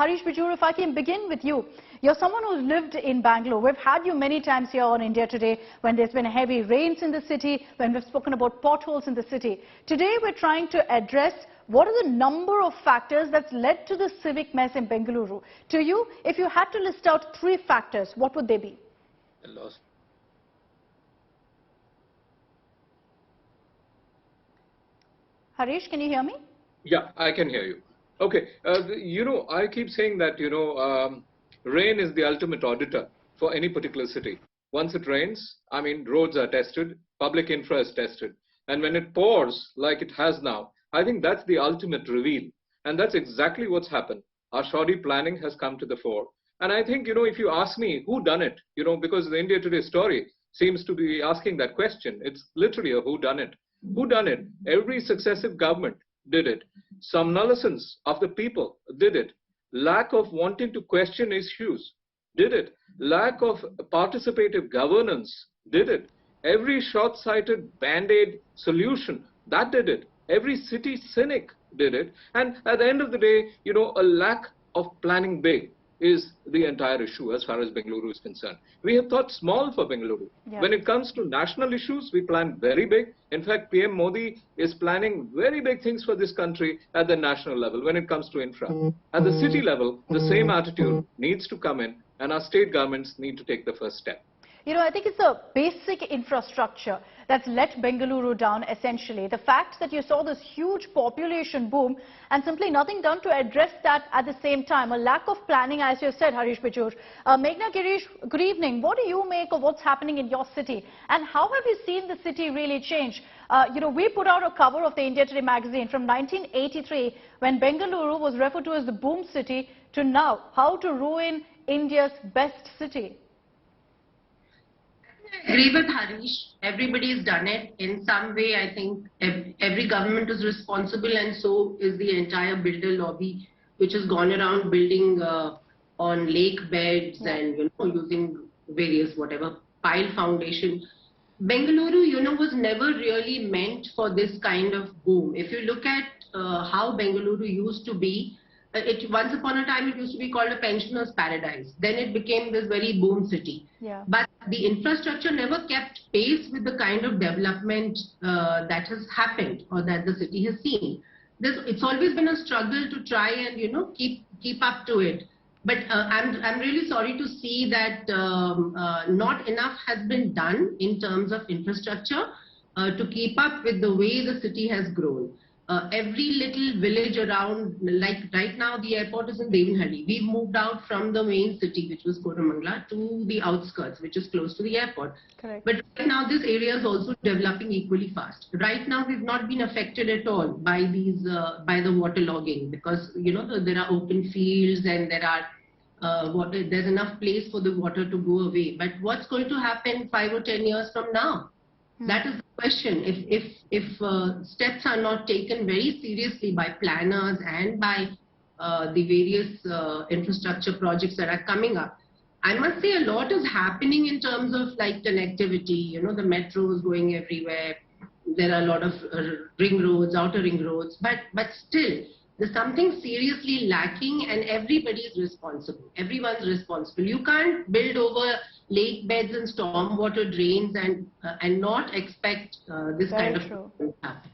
Harish, Bijoor, if I can begin with you. You're someone who's lived in Bangalore. We've had you many times here on India Today when there's been heavy rains in the city, when we've spoken about potholes in the city. Today we're trying to address what are the number of factors that's led to the civic mess in Bengaluru. To you, if you had to list out 3 factors, what would they be? Harish, can you hear me? Yeah, I can hear you. Okay, I keep saying that, rain is the ultimate auditor for any particular city. Once it rains, roads are tested, public infra is tested. And when it pours, like it has now, I think that's the ultimate reveal. And that's exactly what's happened. Our shoddy planning has come to the fore. And I think, if you ask me who done it, because the India Today story seems to be asking that question. It's literally a who done it. Who done it? Every successive government did it. Somnolence of the people did it. Lack of wanting to question issues did it. Lack of participative governance did it. Every short-sighted band-aid solution, that did it. Every city cynic did it. And at the end of the day, a lack of planning big is the entire issue as far as Bengaluru is concerned. We have thought small for Bengaluru. Yeah. When it comes to national issues, we plan very big. In fact, PM Modi is planning very big things for this country at the national level when it comes to infra. At the city level, the same attitude needs to come in, and our state governments need to take the first step. I think it's the basic infrastructure that's let Bengaluru down essentially. The fact that you saw this huge population boom and simply nothing done to address that at the same time. A lack of planning, as you said, Harish, Bijoor. Meghna, Girish, good evening. What do you make of what's happening in your city? And how have you seen the city really change? We put out a cover of the India Today magazine from 1983 when Bengaluru was referred to as the boom city to now, how to ruin India's best city. I agree with Harish. Everybody's done it. In some way, I think every government is responsible, and so is the entire builder lobby, which has gone around building on lake beds and using various pile foundation. Bengaluru, was never really meant for this kind of boom. If you look at how Bengaluru used to be, once upon a time it used to be called a pensioner's paradise. Then it became this very boom city. Yeah. But the infrastructure never kept pace with the kind of development that has happened or that the city has seen. It's always been a struggle to try and keep up to it. But I'm really sorry to see that not enough has been done in terms of infrastructure to keep up with the way the city has grown. Every little village around, like right now the airport is in Devanhalli. We've moved out from the main city, which was Koramangala, to the outskirts, which is close to the airport. Correct. But right now this area is also developing equally fast. Right now we've not been affected at all by these by the waterlogging, because there are open fields and there are there's enough place for the water to go away. But what's going to happen 5 or 10 years from now? That is the question. If steps are not taken very seriously by planners and by the various infrastructure projects that are coming up, I must say a lot is happening in terms of connectivity. The metro is going everywhere. There are a lot of ring roads, outer ring roads, but still there's something seriously lacking, and everybody is responsible. Everyone's responsible. You can't build over lake beds and stormwater drains and not expect this kind of thing to happen.